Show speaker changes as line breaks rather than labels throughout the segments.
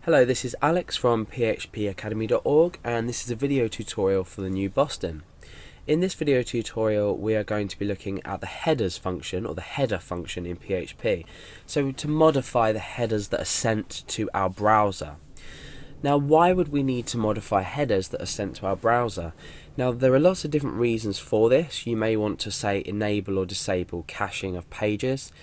Hello, this is Alex from phpacademy.org, and this is a video tutorial for the new Boston. In this video tutorial we are going to be looking at the headers function, or the header function in PHP. So to modify the headers that are sent to our browser. Now, why would we need to modify headers that are sent to our browser? Now, there are lots of different reasons for this. You may want to say enable or disable caching of pages.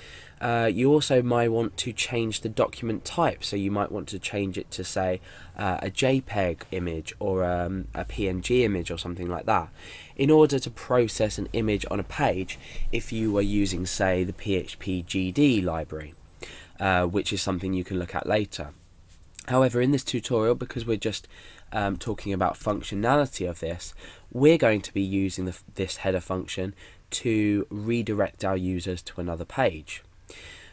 You also might want to change the document type, so you might want to change it to say a JPEG image or a PNG image or something like that, in order to process an image on a page if you were using, say, the PHP GD library, which is something you can look at later. However, in this tutorial, because we're just talking about functionality of this, we're going to be using this header function to redirect our users to another page.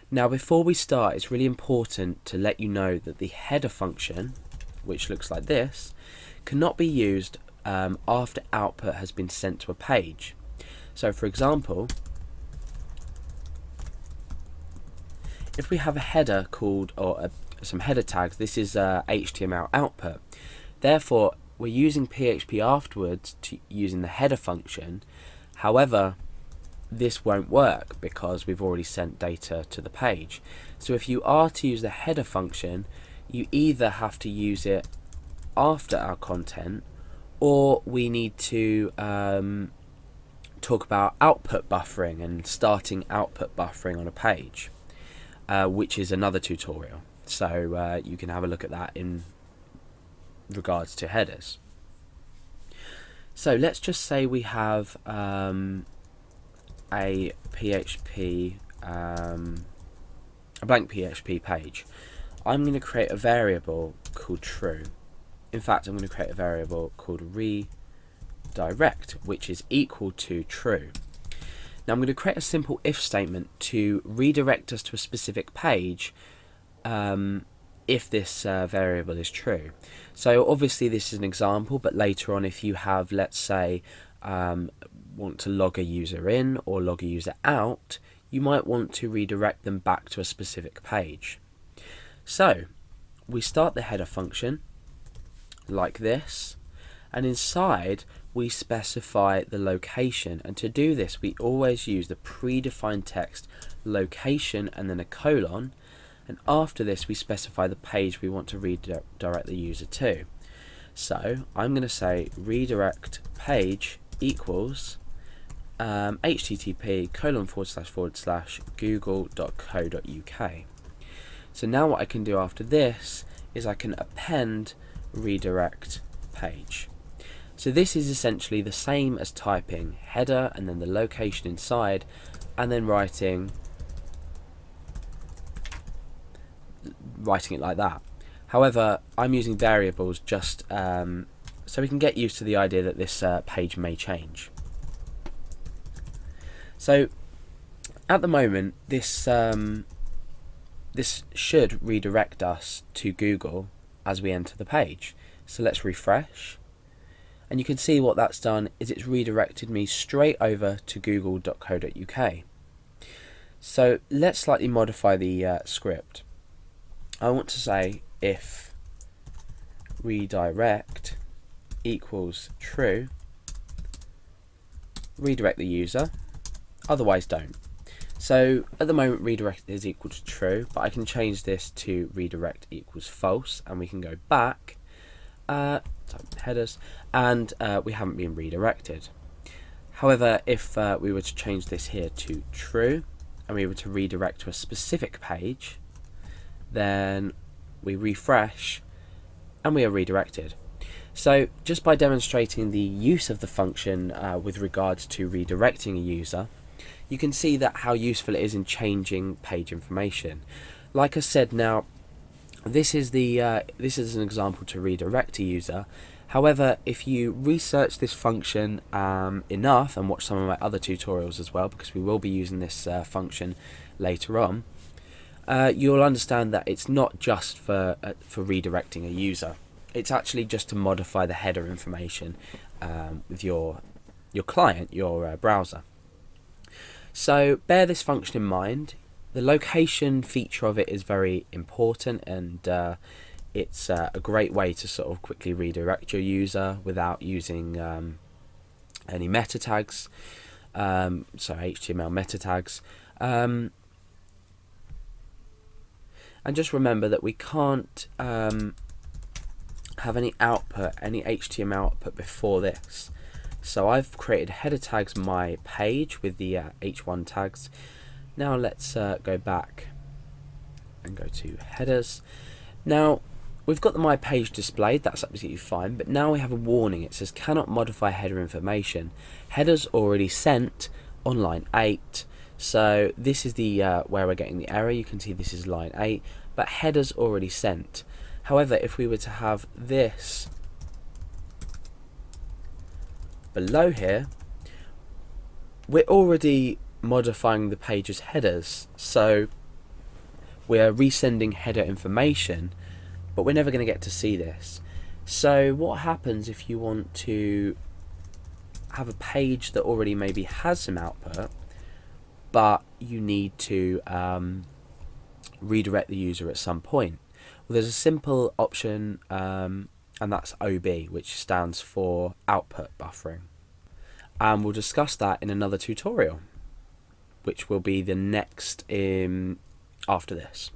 Now, before we start, it's really important to let you know that the header function, which looks like this, cannot be used after output has been sent to a page. So, for example, if we have a header called, or some header tags, this is HTML output. Therefore, we're using PHP afterwards using the header function. However, this won't work because we've already sent data to the page. So if you are to use the header function, you either have to use it after our content, or we need to talk about output buffering and starting output buffering on a page, which is another tutorial. So you can have a look at that in regards to headers. So let's just say we have a PHP, a blank PHP page. I'm going to create a variable called true. In fact, I'm going to create a variable called redirect, which is equal to true. Now I'm going to create a simple if statement to redirect us to a specific page if this variable is true. So obviously this is an example, but later on, if you have, let's say, want to log a user in or log a user out, you might want to redirect them back to a specific page. So we start the header function like this, and inside we specify the location, and to do this we always use the predefined text location and then a colon, and after this we specify the page we want to redirect the user to. So I'm going to say redirect page equals http://google.co.uk. So now what I can do after this is I can append redirect page. So this is essentially the same as typing header and then the location inside, and then writing it like that. However, I'm using variables just so we can get used to the idea that this page may change. So at the moment, this should redirect us to Google as we enter the page. So let's refresh, and you can see what that's done is it's redirected me straight over to google.co.uk. So let's slightly modify the script. I want to say if redirect equals true, redirect the user, otherwise don't. So at the moment redirect is equal to true, but I can change this to redirect equals false, and we can go back headers, and we haven't been redirected. However, if we were to change this here to true and we were to redirect to a specific page, then we refresh and we are redirected. So just by demonstrating the use of the function with regards to redirecting a user, you can see that how useful it is in changing page information. Like I said, now this is an example to redirect a user. However, if you research this function enough and watch some of my other tutorials as well, because we will be using this function later on, you'll understand that it's not just for redirecting a user. It's actually just to modify the header information with your client, your browser. So bear this function in mind. The location feature of it is very important, and it's a great way to sort of quickly redirect your user without using any meta tags, so HTML meta tags. And just remember that we can't have any output, any HTML output before this. So I've created header tags my page with the h1 tags. Now let's go back and go to headers. Now we've got the my page displayed, that's absolutely fine, but now we have a warning. It says cannot modify header information. Headers already sent on line 8. So this is the where we're getting the error. You can see this is line 8, but headers already sent. However, if we were to have this below here, we're already modifying the page's headers, so we're resending header information, but we're never going to get to see this. So what happens if you want to have a page that already maybe has some output, but you need to redirect the user at some point? Well, there's a simple option, and that's OB, which stands for output buffering. And we'll discuss that in another tutorial, which will be the next after this.